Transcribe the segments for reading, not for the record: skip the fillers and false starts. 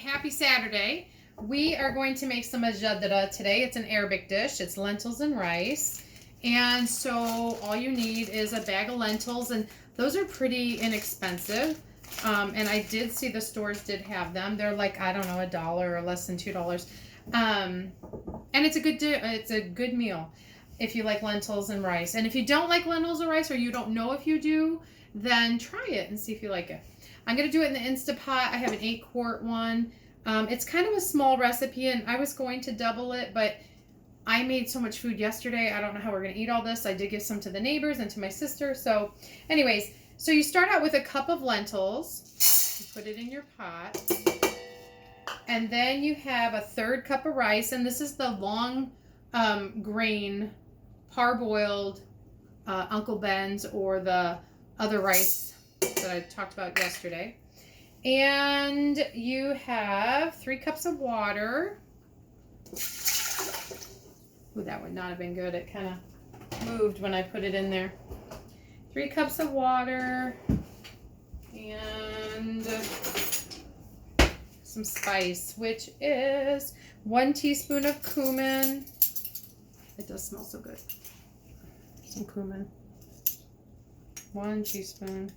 happy Saturday. We are going to make some mujadarah today. It's an Arabic dish. It's lentils and rice. And so all you need is a bag of lentils, and those are pretty inexpensive. And I did see the stores did have them. They're like, I don't know, $1 or less than $2. And it's a good meal if you like lentils and rice. And if you don't like lentils or rice, or you don't know if you do, then try it and see if you like it. I'm going to do it in the Instapot. I have an 8-quart one. It's kind of a small recipe, and I was going to double it, but I made so much food yesterday. I don't know how we're going to eat all this. I did give some to the neighbors and to my sister. So anyways, so you start out with a cup of lentils. You put it in your pot. And then you have a 1/3 cup of rice, and this is the long grain parboiled Uncle Ben's, or the other rice that I talked about yesterday. And you have 3 cups of water. Ooh, that would not have been good. It kind of moved when I put it in there. 3 cups of water and some spice, which is 1 teaspoon of cumin. It does smell so good. Some cumin. 1 teaspoon.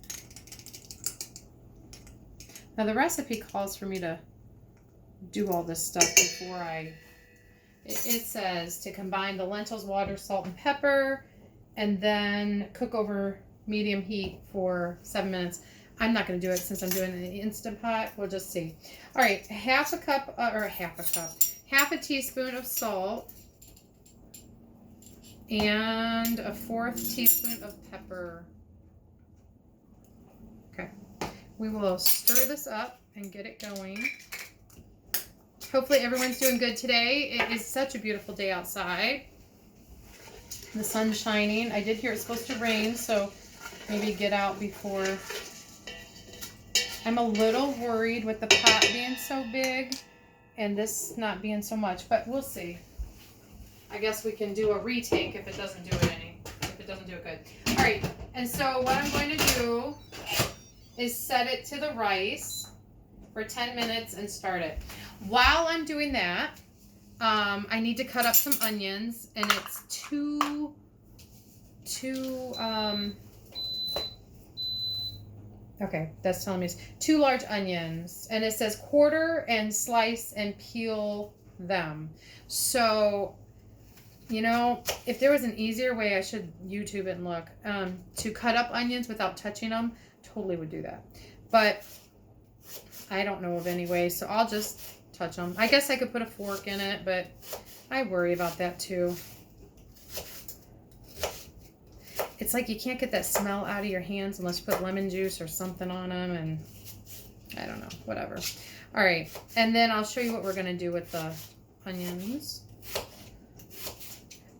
Now the recipe calls for me to do all this stuff before it says to combine the lentils, water, salt, and pepper, and then cook over medium heat for 7 minutes. I'm not going to do it since I'm doing it in the Instant Pot. We'll just see. All right, half a teaspoon of salt, and a 1/4 teaspoon of pepper. Okay, we will stir this up and get it going. Hopefully everyone's doing good today. It is such a beautiful day outside. The sun's shining. I did hear it's supposed to rain, so maybe get out before. I'm a little worried with the pot being so big and this not being so much, but we'll see. I guess we can do a retake if it doesn't do it good. All right, and so what I'm going to do is set it to the rice for 10 minutes and start it. While I'm doing that, I need to cut up some onions, and it's two okay, that's telling me it's 2 large onions, and it says quarter and slice and peel them. So, you know, if there was an easier way, I should YouTube it and look, to cut up onions without touching them, totally would do that. But I don't know of any way, so I'll just touch them. I guess I could put a fork in it, but I worry about that too. It's like you can't get that smell out of your hands unless you put lemon juice or something on them, and I don't know, whatever. All right, and then I'll show you what we're going to do with the onions.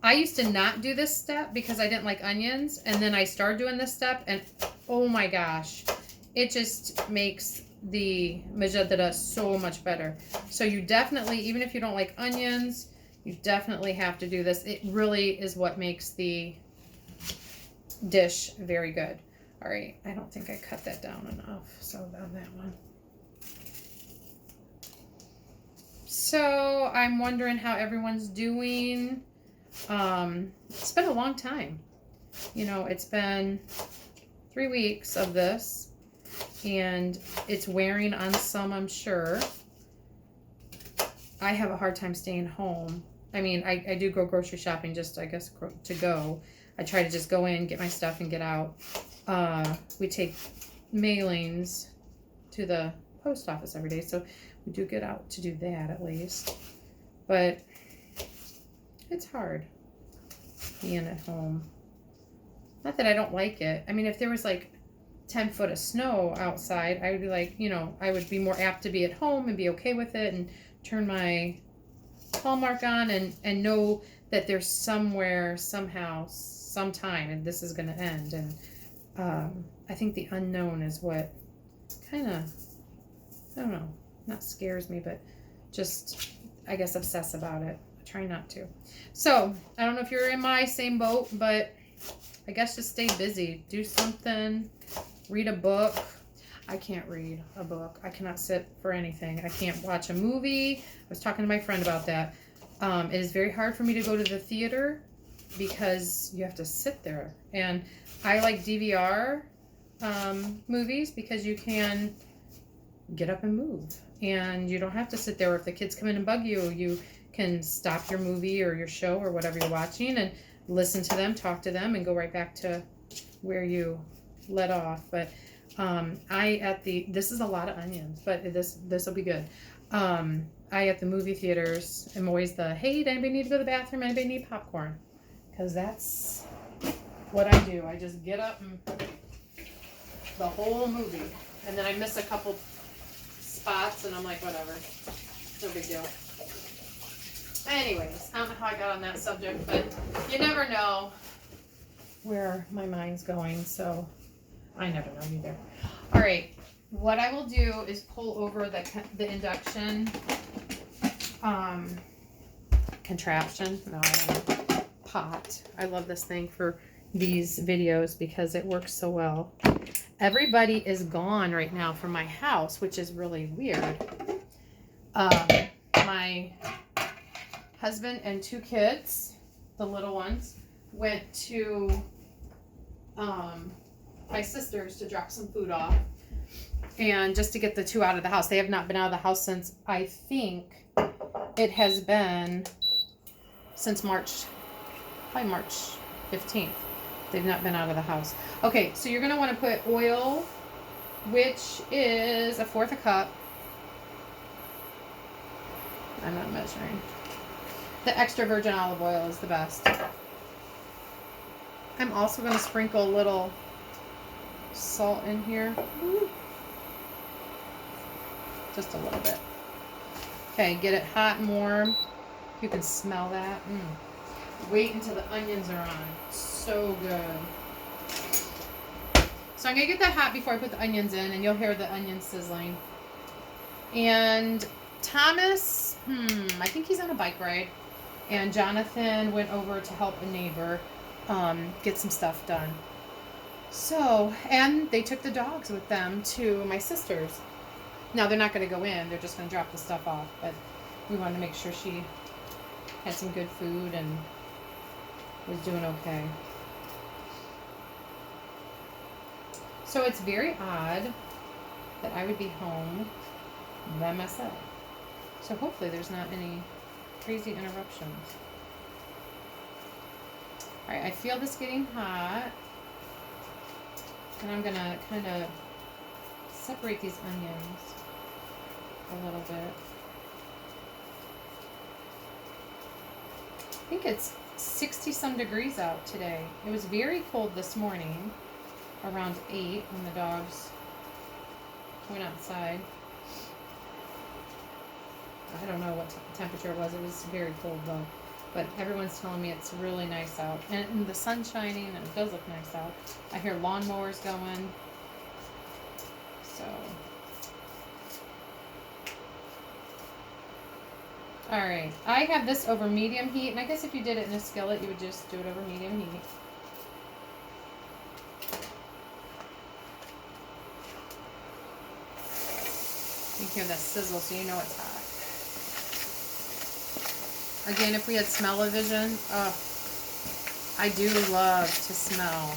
I used to not do this step because I didn't like onions, and then I started doing this step, and oh my gosh, it just makes the mujadarah so much better. So you definitely, even if you don't like onions, you definitely have to do this. It really is what makes the dish very good. All right, I don't think I cut that down enough, so on that one. So I'm wondering how everyone's doing. It's been a long time. You know, it's been 3 weeks of this, and it's wearing on some, I'm sure. I have a hard time staying home. I mean, I do go grocery shopping, just, I guess, to go. I try to just go in, get my stuff, and get out. We take mailings to the post office every day, so we do get out to do that at least. But it's hard being at home. Not that I don't like it. I mean, if there was like 10 foot of snow outside, I would be like, you know, I would be more apt to be at home and be okay with it and turn my Hallmark on and know that there's somewhere, somehow, sometime, and this is going to end. And I think the unknown is what kind of, I don't know, not scares me, but just, I guess, obsess about it. I try not to. So I don't know if you're in my same boat, but I guess just stay busy. Do something. Read a book. I can't read a book. I cannot sit for anything. I can't watch a movie. I was talking to my friend about that. It is very hard for me to go to the theater because you have to sit there. And I like DVR movies because you can get up and move. And you don't have to sit there. If the kids come in and bug you, you can stop your movie or your show or whatever you're watching and listen to them, talk to them, and go right back to where you let off. But this is a lot of onions, but this will be good. I at the movie theaters am always hey, anybody need to go to the bathroom? Anybody need popcorn? Because that's what I do. I just get up and the whole movie, and then I miss a couple spots, and I'm like, whatever, no big deal. Anyways, I don't know how I got on that subject, but you never know where my mind's going, so I never know either. All right, what I will do is pull over the induction contraption. No, I don't know. Pot. I love this thing for these videos because it works so well. Everybody is gone right now from my house, which is really weird. My husband and 2 kids, the little ones, went to my sister's to drop some food off, and just to get the 2 out of the house. They have not been out of the house since, I think it has been since March 15th. They've not been out of the house. Okay, so you're going to want to put oil, which is 1/4 cup. I'm not measuring. The extra virgin olive oil is the best. I'm also going to sprinkle a little salt in here. Just a little bit. Okay, get it hot and warm. You can smell that. Wait until the onions are on. So good. So I'm going to get that hot before I put the onions in, and you'll hear the onions sizzling. And Thomas, I think he's on a bike ride. And Jonathan went over to help a neighbor get some stuff done. So, and they took the dogs with them to my sister's. Now, they're not going to go in. They're just going to drop the stuff off. But we wanted to make sure she had some good food and was doing okay. So it's very odd that I would be home by myself. So hopefully there's not any crazy interruptions. All right, I feel this getting hot. And I'm going to kind of separate these onions a little bit. I think it's 60-some degrees out today. It was very cold this morning, around 8 when the dogs went outside. I don't know what temperature it was. It was very cold though. But everyone's telling me it's really nice out. And the sun's shining and it does look nice out. I hear lawnmowers going. So. Alright. I have this over medium heat. And I guess if you did it in a skillet, you would just do it over medium heat. You can hear that sizzle, so you know it's hot. Again, if we had smell-o-vision, I do love to smell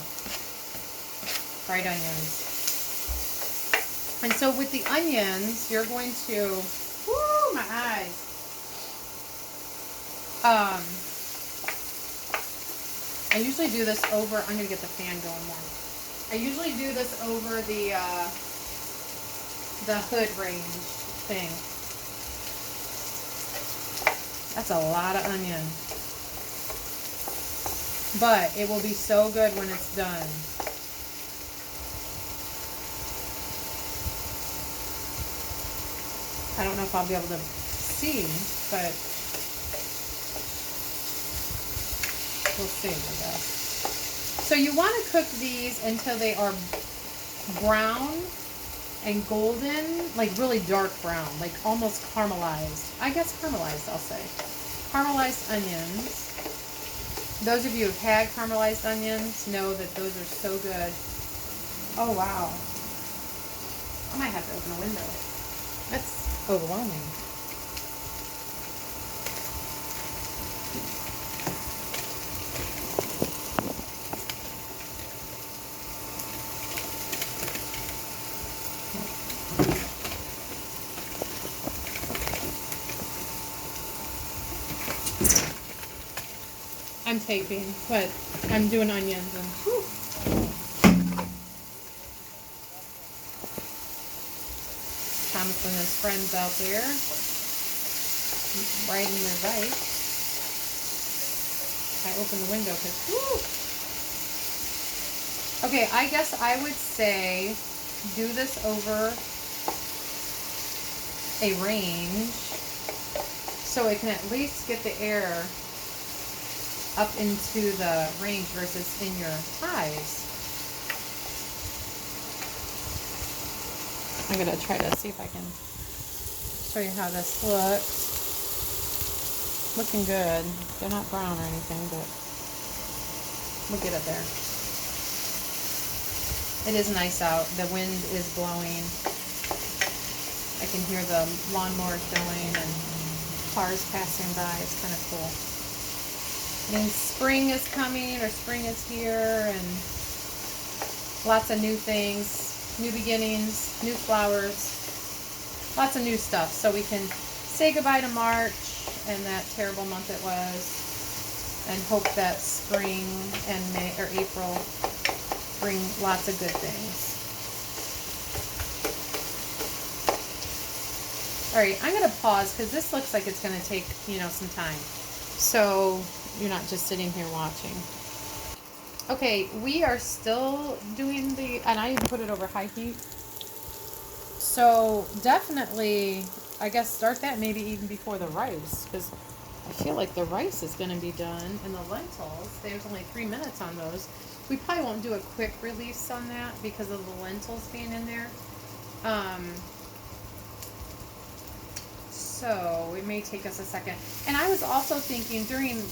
fried onions. And so with the onions, you're going to, whoo, my eyes. I usually do this over, I'm going to get the fan going more. I usually do this over the hood range thing. That's a lot of onion. But it will be so good when it's done. I don't know if I'll be able to see, but we'll see, I guess. So you want to cook these until they are brown and golden, like really dark brown, like almost caramelized. I guess caramelized, I'll say. Caramelized onions. Those of you who've had caramelized onions know that those are so good. Oh, wow. I might have to open a window. That's overwhelming. I'm taping, but I'm doing onions and whew. Thomas and his friends out there riding their bike. I opened the window because okay, I guess I would say do this over a range so it can at least get the air up into the range versus in your ties. I'm gonna try to see if I can show you how this looks. Looking good. They're not brown or anything, but we'll get it there. It is nice out. The wind is blowing. I can hear the lawnmowers going and cars passing by. It's kind of cool. And spring is coming, or spring is here, and lots of new things, new beginnings, new flowers, lots of new stuff. So we can say goodbye to March and that terrible month it was, and hope that spring and May or April bring lots of good things. All right, I'm gonna pause because this looks like it's gonna take, some time. So you're not just sitting here watching. Okay, we are still doing and I even put it over high heat. So definitely, I guess start that maybe even before the rice, because I feel like the rice is going to be done, and the lentils, there's only 3 minutes on those. We probably won't do a quick release on that because of the lentils being in there. So it may take us a second. And I was also thinking during,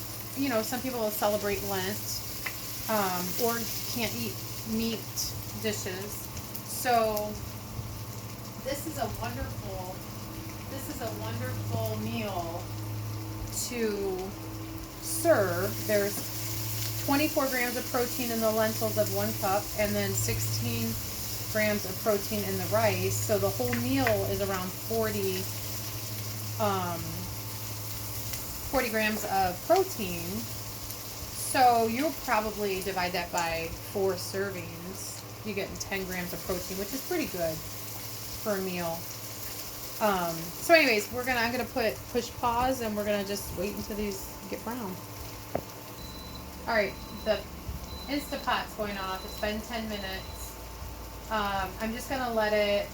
some people will celebrate Lent, or can't eat meat dishes. So this is a wonderful meal to serve. There's 24 grams of protein in the lentils of 1 cup, and then 16 grams of protein in the rice. So the whole meal is around 40 grams of protein. So you'll probably divide that by 4 servings. You're getting 10 grams of protein, which is pretty good for a meal. So anyways, I'm gonna push pause, and we're gonna just wait until these get brown. All right, the Instapot's going off. It's been 10 minutes. I'm just gonna let it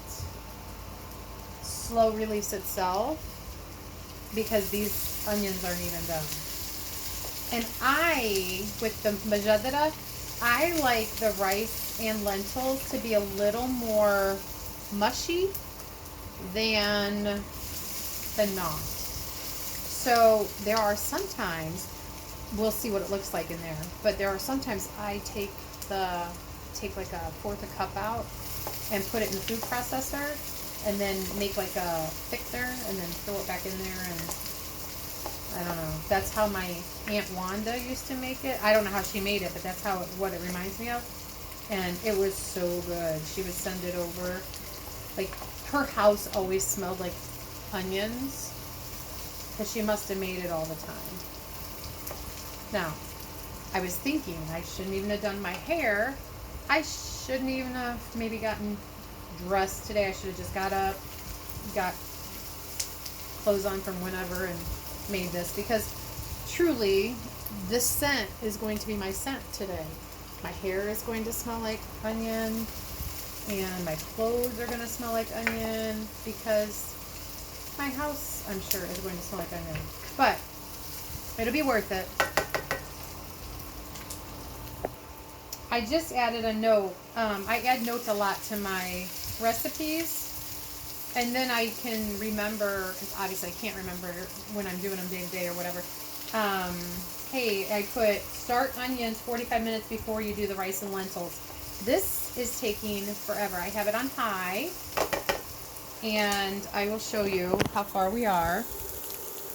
slow release itself because these onions aren't even done. And with the Mujadarah, I like the rice and lentils to be a little more mushy than not. So there are sometimes, we'll see what it looks like in there, but there are sometimes I take like a fourth a cup out and put it in the food processor, and then make like a thickener, and then throw it back in there, and I don't know. That's how my Aunt Wanda used to make it. I don't know how she made it, but that's what it reminds me of. And it was so good. She would send it over. Like, her house always smelled like onions, because she must have made it all the time. Now, I was thinking I shouldn't even have done my hair. I shouldn't even have maybe gotten dressed today. I should have just got up, got clothes on from whenever, and made this, because truly this scent is going to be my scent today. My hair is going to smell like onion, and my clothes are going to smell like onion, because my house, I'm sure, is going to smell like onion. But it'll be worth it. I just added a note. I add notes a lot to my recipes, and then I can remember, because obviously I can't remember when I'm doing them day to day or whatever. Hey, I put start onions 45 minutes before you do the rice and lentils. This is taking forever. I have it on high, and I will show you how far we are.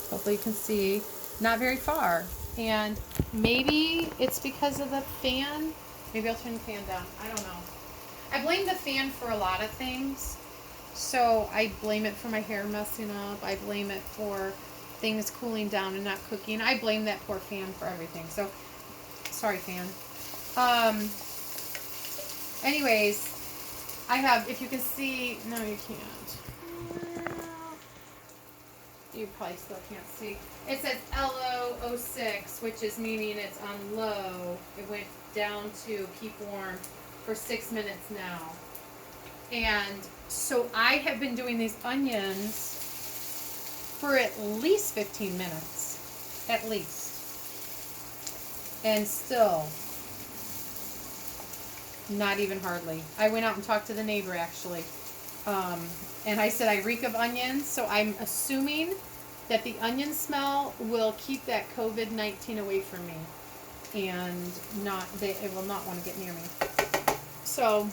Hopefully you can see, not very far. And maybe it's because of the fan. Maybe I'll turn the fan down. I don't know. I blame the fan for a lot of things. So I blame it for my hair messing up. I blame it for things cooling down and not cooking. I blame that poor fan for everything. So, sorry, fan. Anyways, I have, if you can see, no, you can't. You probably still can't see. It says LO06, which is meaning it's on low. It went down to keep warm for 6 minutes now. And so I have been doing these onions for at least 15 minutes. At least. And still, not even hardly. I went out and talked to the neighbor actually. And I said I reek of onions, so I'm assuming that the onion smell will keep that COVID-19 away from me, and it will not want to get near me. So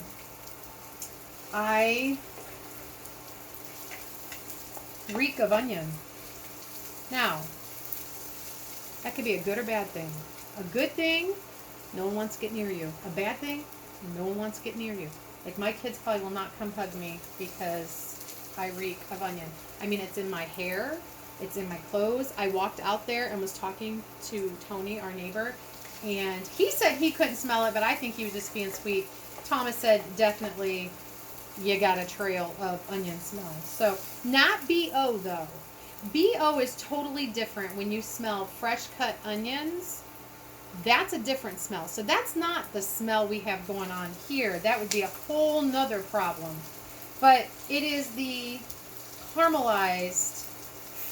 I reek of onion. Now, that could be a good or bad thing. A good thing, no one wants to get near you. A bad thing, no one wants to get near you. Like, my kids probably will not come hug me because I reek of onion. I mean, it's in my hair. It's in my clothes. I walked out there and was talking to Tony, our neighbor, and he said he couldn't smell it, but I think he was just being sweet. Thomas said, definitely, you got a trail of onion smell. So, not BO, though. BO is totally different when you smell fresh cut onions. That's a different smell. So that's not the smell we have going on here. That would be a whole nother problem. But it is the caramelized,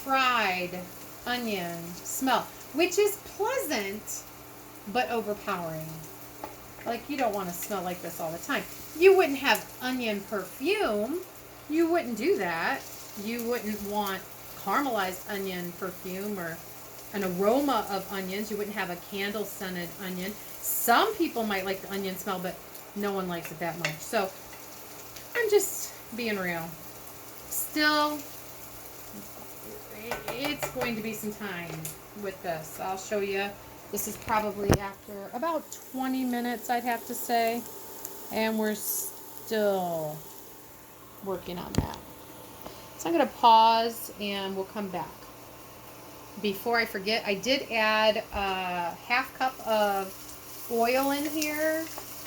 fried onion smell, which is pleasant, but overpowering. Like, you don't want to smell like this all the time. You wouldn't have onion perfume. You wouldn't do that. You wouldn't want caramelized onion perfume or an aroma of onions. You wouldn't have a candle scented onion. Some people might like the onion smell, but no one likes it that much. So I'm just being real. Still, it's going to be some time with this. I'll show you. This is probably after about 20 minutes, I'd have to say. And we're still working on that. So I'm going to pause and we'll come back. Before I forget, I did add a half cup of oil in here,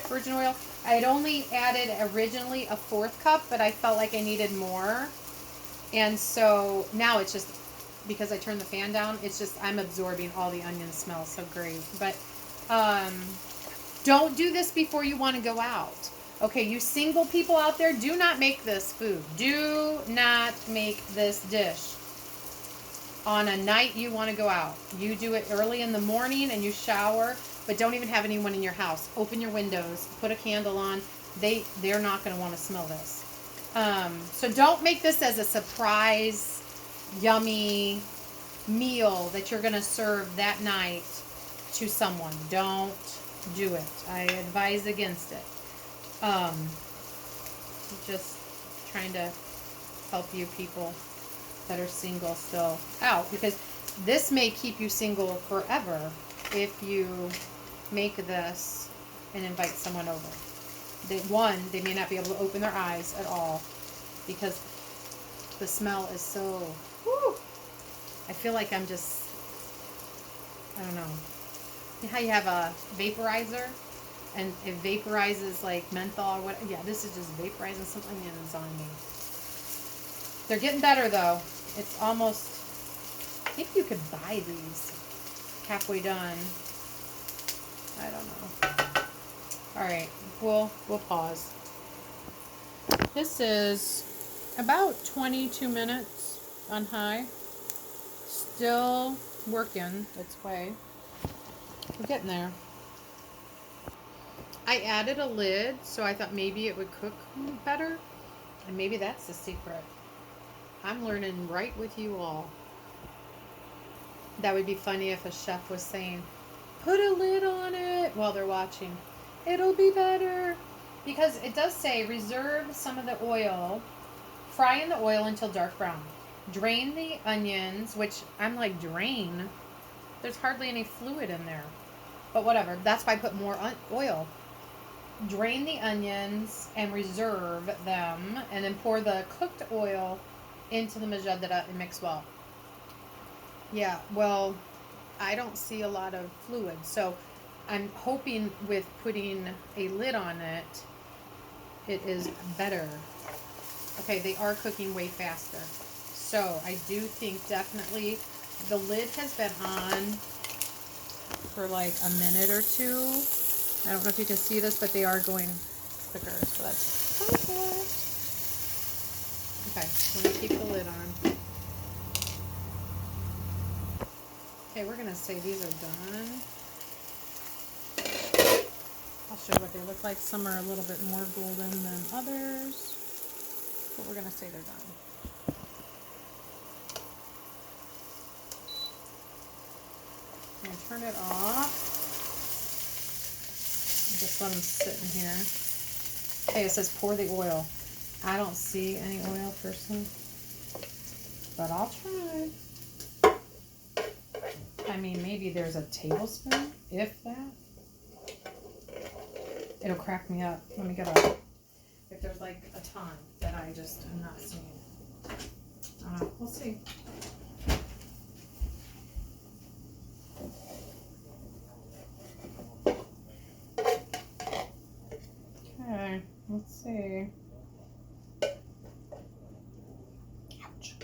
virgin oil. I had only added originally a 1/4 cup, but I felt like I needed more. And so now it's just, because I turned the fan down, it's just, I'm absorbing all the onion smell so great. But don't do this before you want to go out. Okay, you single people out there, do not make this food. Do not make this dish on a night you want to go out. You do it early in the morning and you shower, but don't even have anyone in your house. Open your windows, put a candle on. They're not going to want to smell this. So don't make this as a surprise, yummy meal that you're going to serve that night to someone. Don't do it. I advise against it. Just trying to help you people that are single still out, because this may keep you single forever if you make this and invite someone over. They may not be able to open their eyes at all because the smell is so, whew, I feel like I'm just, I don't know. You know how you have a vaporizer and it vaporizes like menthol or what? Yeah, this is just vaporizing some onions on me. They're getting better though. It's almost, maybe you could buy these halfway done. I don't know. All right, we'll pause. This is about 22 minutes on high. Still working its way. We're getting there. I added a lid, so I thought maybe it would cook better. And maybe that's the secret. I'm learning right with you all. That would be funny if a chef was saying, put a lid on it while they're watching. It'll be better. Because it does say reserve some of the oil Fry in the oil until dark brown. Drain the onions, which I'm like, drain? There's hardly any fluid in there. But whatever. That's why I put more oil. Drain the onions and reserve them. And then pour the cooked oil into the mujadarah and mix well. Yeah, well, I don't see a lot of fluid. So I'm hoping with putting a lid on it, it is better. Okay, they are cooking way faster. So I do think definitely the lid has been on for like a minute or two. I don't know if you can see this, but they are going quicker. So that's perfect. Okay, let me keep the lid on. Okay, we're going to say these are done. I'll show you what they look like. Some are a little bit more golden than others. But we're going to say they're done. I'm going to turn it off. Just let them sit in here. Okay, it says pour the oil. I don't see any oil personally, but I'll try. I mean, maybe there's a tablespoon, if that. It'll crack me up. Let me get a, if there's like a ton that I just am not seeing. We'll see. Okay, let's see. Ouch.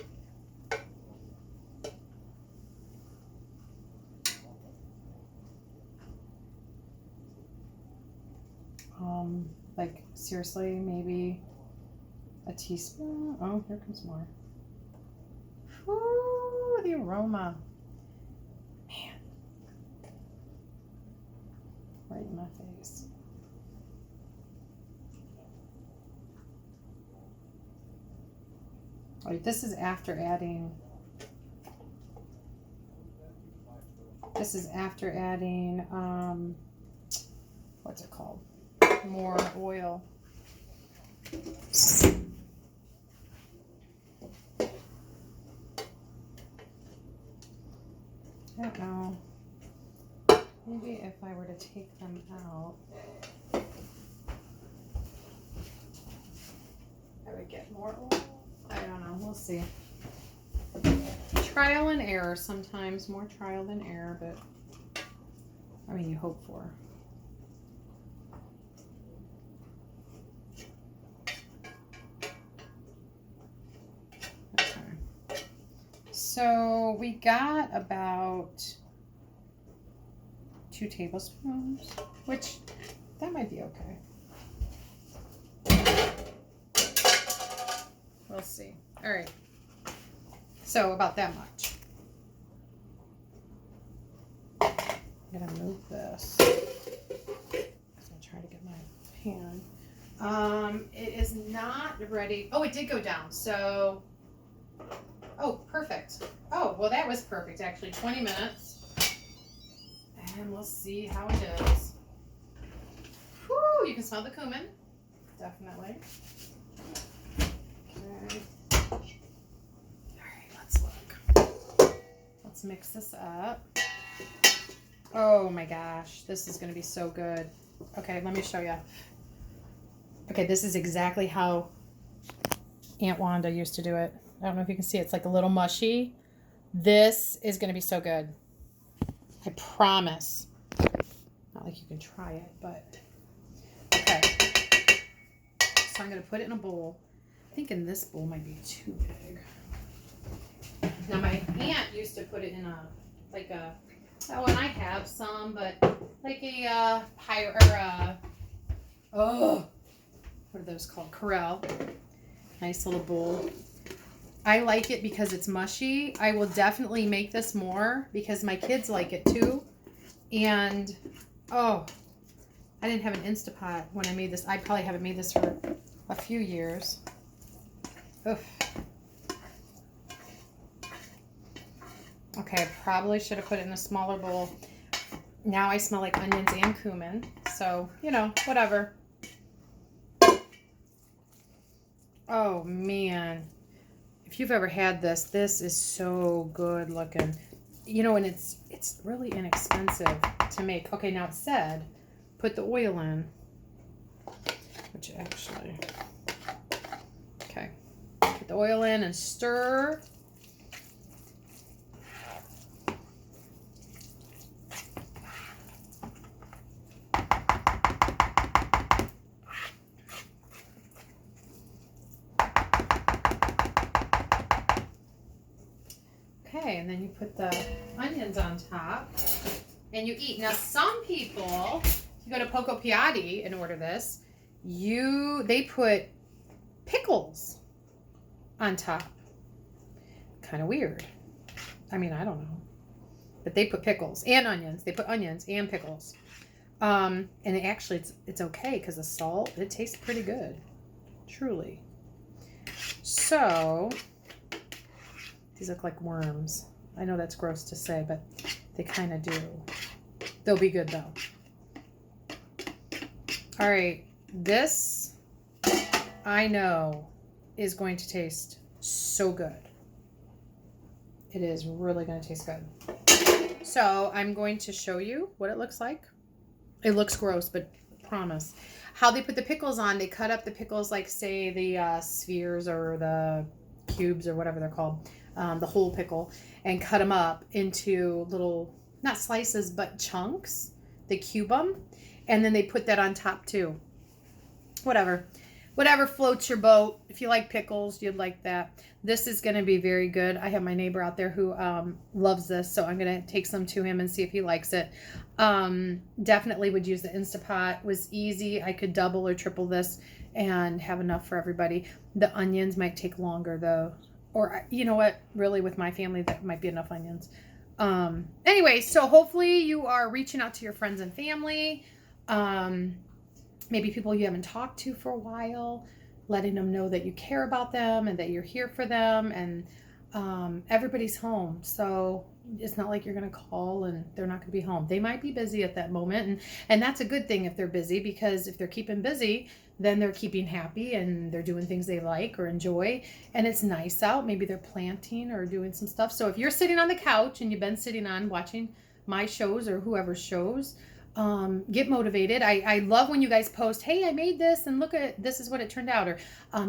Like seriously, maybe a teaspoon. Oh, here comes more. Ooh, the aroma. Man. Right in my face. All right, this is after adding. This is after adding, what's it called? More oil. I don't know. Maybe if I were to take them out, I would get more oil. I don't know. We'll see. Trial and error sometimes. More trial than error, but I mean, you hope for. Okay. So we got about 2 tablespoons, which that might be okay. We'll see. All right. So about that much. I'm gonna move this. I'm gonna try to get my pan. It is not ready. Oh, it did go down. So, oh, perfect. Oh, well, that was perfect. Actually, 20 minutes, and we'll see how it is. Whoo! You can smell the cumin, definitely. Okay. Let's look. Let's mix this up. Oh my gosh, this is going to be so good. Okay, let me show you. Okay, this is exactly how Aunt Wanda used to do it. I don't know if you can see, it's like a little mushy. This is going to be so good. I promise. Not like you can try it, but okay. So I'm going to put it in a bowl. I'm thinking this bowl might be too big. Now my aunt used to put it in a, like a, oh, and I have some, but like a oh, what are those called? Corral. Nice little bowl. I like it because it's mushy. I will definitely make this more because my kids like it too. And oh, I didn't have an Instapot when I made this. I probably haven't made this for a few years. Oof. Okay, I probably should have put it in a smaller bowl. Now I smell like onions and cumin. So, you know, whatever. Oh man. If you've ever had this, this is so good looking. You know, and it's really inexpensive to make. Okay, now it said put the oil in, which actually, okay. Put the oil in and stir. Okay, and then you put the onions on top and you eat. Now, some people, you go to Poco Piatti and order this, they put pickles on top. Kind of weird. I mean, I don't know. But they put pickles and onions. They put onions and pickles. And it's okay because the salt, it tastes pretty good. Truly. So, these look like worms. I know that's gross to say, but they kind of do. They'll be good though. All right, this I know is going to taste so good. It is really going to taste good. So I'm going to show you what it looks like. It looks gross, but promise. How they put the pickles on, they cut up the pickles like, say, the spheres or the cubes or whatever they're called, the whole pickle, and cut them up into little, not slices, but chunks. They cube them, and then they put that on top too. Whatever floats your boat. If you like pickles, you'd like that. This is going to be very good. I have my neighbor out there who loves this, so I'm going to take some to him and see if he likes it. Definitely would use the Instapot. It was easy. I could double or triple this and have enough for everybody. The onions might take longer though. Or, you know what? Really, with my family, that might be enough onions. Anyway, so hopefully you are reaching out to your friends and family. Maybe people you haven't talked to for a while, letting them know that you care about them and that you're here for them, and everybody's home. So it's not like you're going to call and they're not going to be home. They might be busy at that moment, and that's a good thing if they're busy, because if they're keeping busy, then they're keeping happy and they're doing things they like or enjoy, and it's nice out. Maybe they're planting or doing some stuff. So if you're sitting on the couch and you've been sitting on watching my shows or whoever's shows, get motivated. I love when you guys post, hey, I made this and look at this is what it turned out, or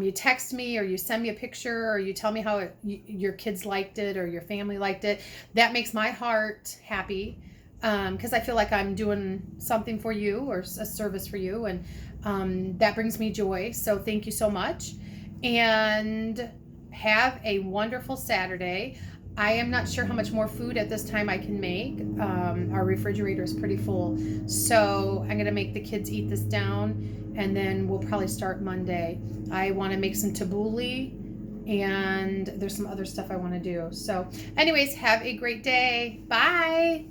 you text me, or you send me a picture, or you tell me how your kids liked it or your family liked it. That makes my heart happy, because I feel like I'm doing something for you or a service for you, and that brings me joy. So thank you so much, and have a wonderful Saturday. I am not sure how much more food at this time I can make. Our refrigerator is pretty full. So I'm going to make the kids eat this down, and then we'll probably start Monday. I want to make some tabbouleh, and there's some other stuff I want to do. So anyways, have a great day. Bye.